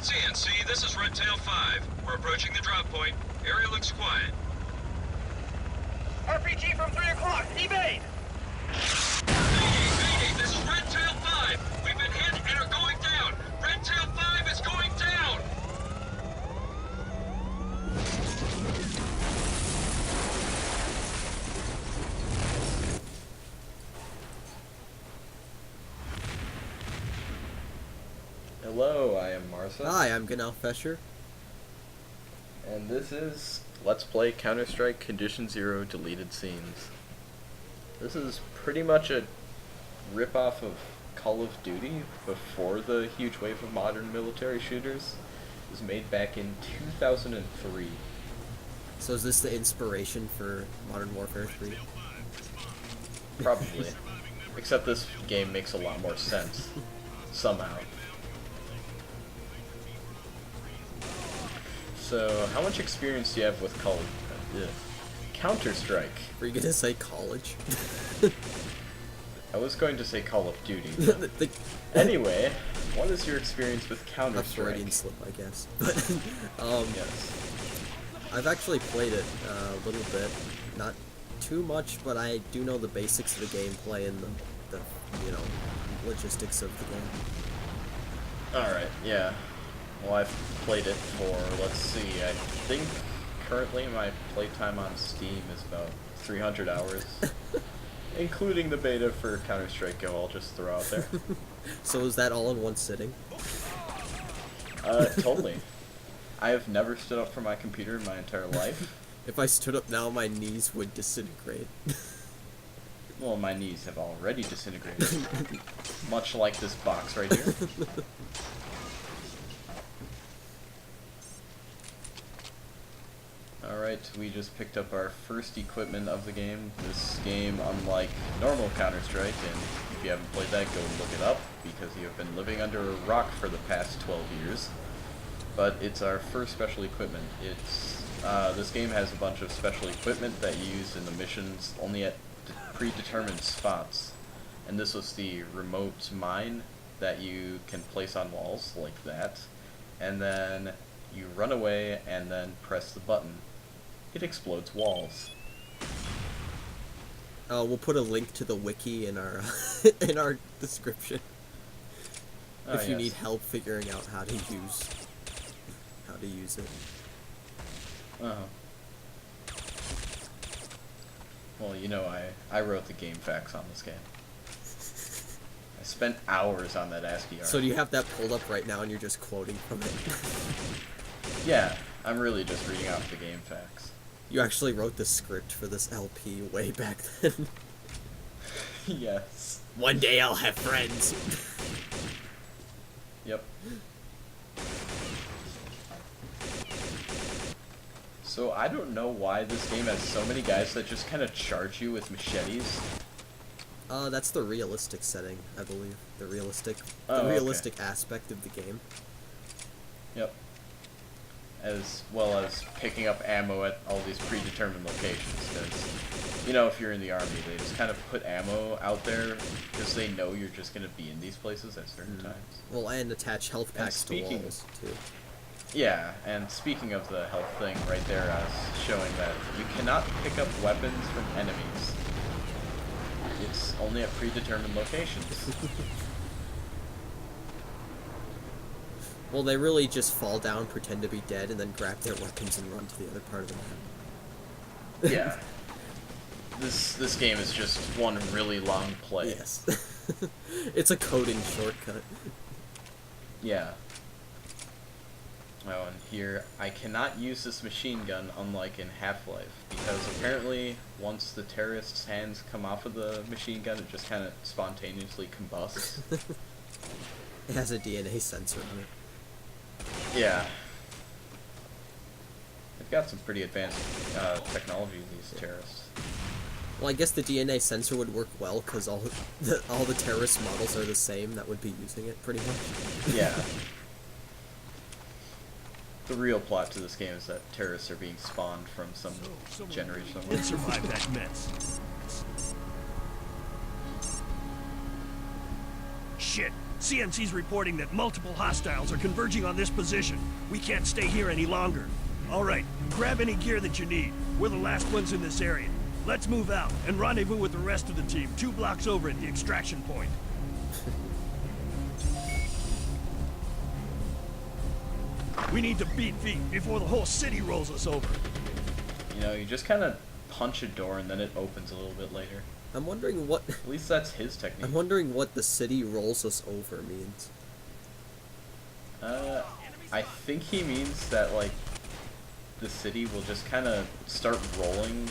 CNC, this is Redtail 5. We're approaching the drop point. Area looks quiet. RPG from 3 o'clock. Evade! Mayday, this is Redtail 5. We've been hit and are going down. Redtail 5 is going down. Hello, I am Martha. Hi, I'm Ganel Fesher. And this is Let's Play Counter-Strike Condition Zero Deleted Scenes. This is pretty much a rip-off of Call of Duty before the huge wave of modern military shooters. It was made back in 2003. So is this the inspiration for Modern Warfare 3? Probably. Except this game makes a lot more sense. Somehow. So, how much experience do you have with Counter-Strike? Were you gonna say college? I was going to say Call of Duty. Anyway, what is your experience with A Counter-Strike? Freudian slip, I guess. But, Yes. I've actually played it a little bit. Not too much, but I do know the basics of the gameplay and the logistics of the game. Alright, yeah. Well, I've played it for, let's see, I think currently my playtime on Steam is about 300 hours. Including the beta for Counter-Strike Go, I'll just throw out there. So is that all in one sitting? Totally. I have never stood up from my computer in my entire life. If I stood up now, my knees would disintegrate. Well, my knees have already disintegrated. Much like this box right here. Alright, we just picked up our first equipment of the game. This game, unlike normal Counter-Strike, and if you haven't played that, go look it up, because you have been living under a rock for the past 12 years. But it's our first special equipment. This game has a bunch of special equipment that you use in the missions only at predetermined spots. And this was the remote mine that you can place on walls, like that. And then you run away and then press the button. It explodes walls. We'll put a link to the wiki in our in our description. If you need help figuring out how to use it. Well, you know, I wrote the game facts on this game. I spent hours on that ASCII art. So do you have that pulled up right now and you're just quoting from it? Yeah, I'm really just reading out the game facts. You actually wrote the script for this LP way back then. Yes. One day I'll have friends. Yep. So I don't know why this game has so many guys that just kind of charge you with machetes. That's the realistic setting, I believe. The realistic aspect of the game. Yep. As well as picking up ammo at all these predetermined locations, because, you know, if you're in the army, they just kind of put ammo out there because they know you're just going to be in these places at certain times. Well, and attach health packs to walls, too. Yeah, and speaking of the health thing, right there, showing that you cannot pick up weapons from enemies. It's only at predetermined locations. Well, they really just fall down, pretend to be dead, and then grab their weapons and run to the other part of the map. Yeah. This game is just one really long play. Yes. It's a coding shortcut. Yeah. Oh, and here, I cannot use this machine gun unlike in Half-Life, because apparently once the terrorist's hands come off of the machine gun, it just kind of spontaneously combusts. It has a DNA sensor on it. Yeah. They've got some pretty advanced technology, these terrorists. Well, I guess the DNA sensor would work well, because all the terrorist models are the same that would be using it, pretty much. Yeah. The real plot to this game is that terrorists are being spawned from some generator somewhere. Survive that mess. Shit. CNC's reporting that multiple hostiles are converging on this position. We can't stay here any longer. All right, grab any gear that you need. We're the last ones in this area. Let's move out and rendezvous with the rest of the team 2 blocks over at the extraction point. We need to beat feet before the whole city rolls us over. You know, you just kind of punch a door and then it opens a little bit later. I'm wondering what. At least that's his technique. I'm wondering what the city rolls us over means. I think he means that, like, the city will just kind of start rolling.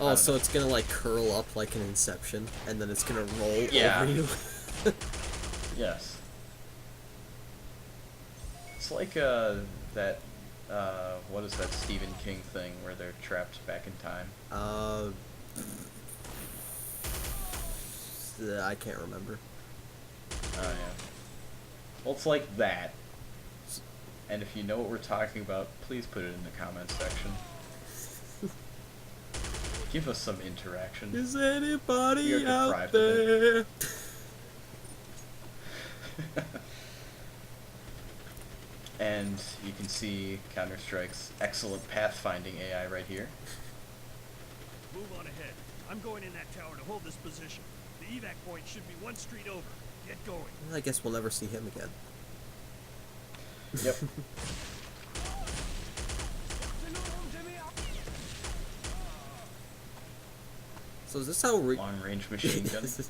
Oh, so it's gonna, like, curl up like an Inception, and then it's gonna roll over you? Yes. It's like, what is that Stephen King thing where they're trapped back in time? I can't remember. Oh, yeah. Well, it's like that. And if you know what we're talking about, please put it in the comments section. Give us some interaction. Is anybody out there? And you can see Counter-Strike's excellent pathfinding AI right here. Move on ahead. I'm going in that tower to hold this position. The evac point should be 1 street over. Get going. I guess we'll never see him again. Yep. So is this how long-range machine gun? Is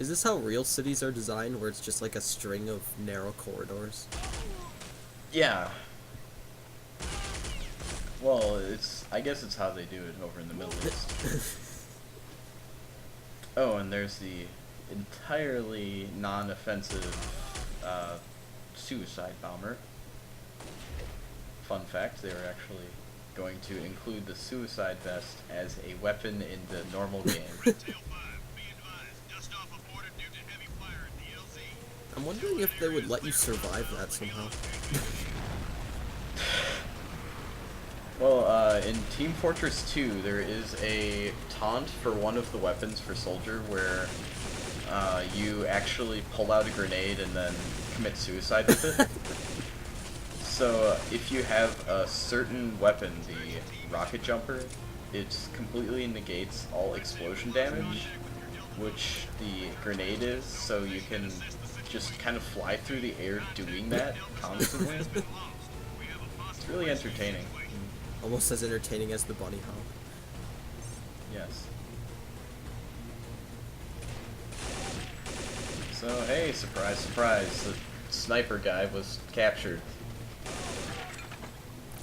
this how real cities are designed, where it's just like a string of narrow corridors? Yeah. Well, I guess it's how they do it over in the Middle East. Oh, and there's the entirely non-offensive suicide bomber. Fun fact, they were actually going to include the suicide vest as a weapon in the normal game. I'm wondering if they would let you survive that somehow. Well, in Team Fortress 2, there is a taunt for one of the weapons for Soldier where you actually pull out a grenade and then commit suicide with it. So if you have a certain weapon, the rocket jumper, it completely negates all explosion damage, which the grenade is, so you can just kind of fly through the air doing that constantly. It's really entertaining. Almost as entertaining as the bunny hop. Yes. So, hey, surprise, surprise, the sniper guy was captured.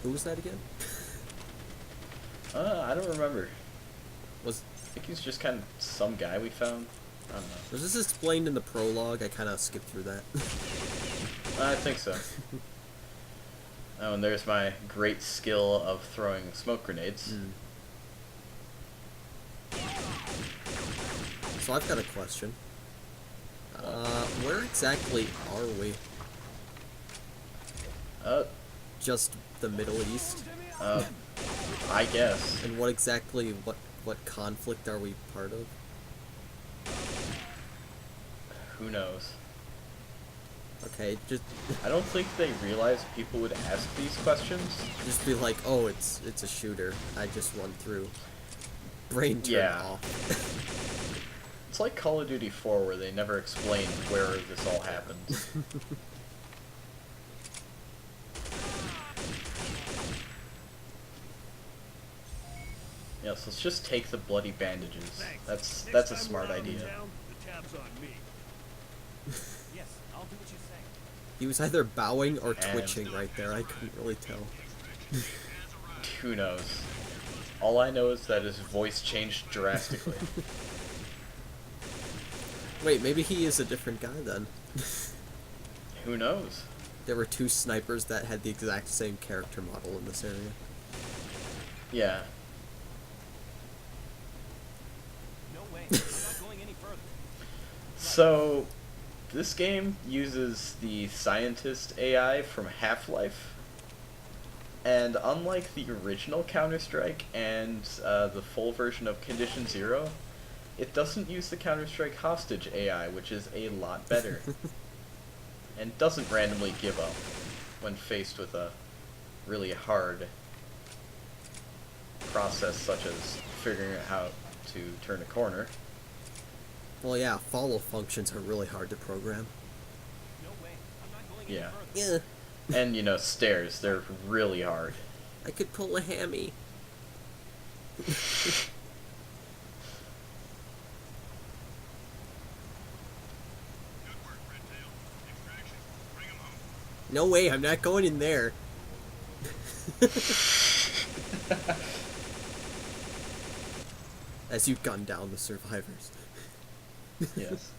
Who was that again? I don't remember. I Was think he's just kind of some guy we found. I don't know. was this explained in the prologue? I kind of skipped through that. I think so. Oh, and there's my great skill of throwing smoke grenades. So I've got a question. Where exactly are we? Just the Middle East? I guess. And what exactly, what conflict are we part of? Who knows? Okay, just I don't think they realized people would ask these questions. be like, oh, it's a shooter. I just run through. Brain turn off. It's like Call of Duty 4 where they never explain where this all happens. Yes, let's just take the bloody bandages. Thanks. That's a smart idea. The tab's on me. Yes, I'll do what you say. He was either bowing or twitching right there. I couldn't really tell. Who knows? All I know is that his voice changed drastically. Wait, maybe he is a different guy then. Who knows? There were 2 snipers that had the exact same character model in this area. Yeah. No way. I'm not going any further. So, this game uses the scientist AI from Half-Life, and unlike the original Counter-Strike and the full version of Condition Zero, It doesn't use the Counter-Strike hostage AI, which is a lot better. And doesn't randomly give up when faced with a really hard process such as figuring out how to turn a corner. Well, yeah, follow functions are really hard to program. No way. I'm not going Yeah. any further. Yeah, And, you know, stairs, they're really hard. I could pull a hammy. Good work, Redtail. Extraction. Bring him home. No way, I'm not going in there. As you gun down the survivors. Yes.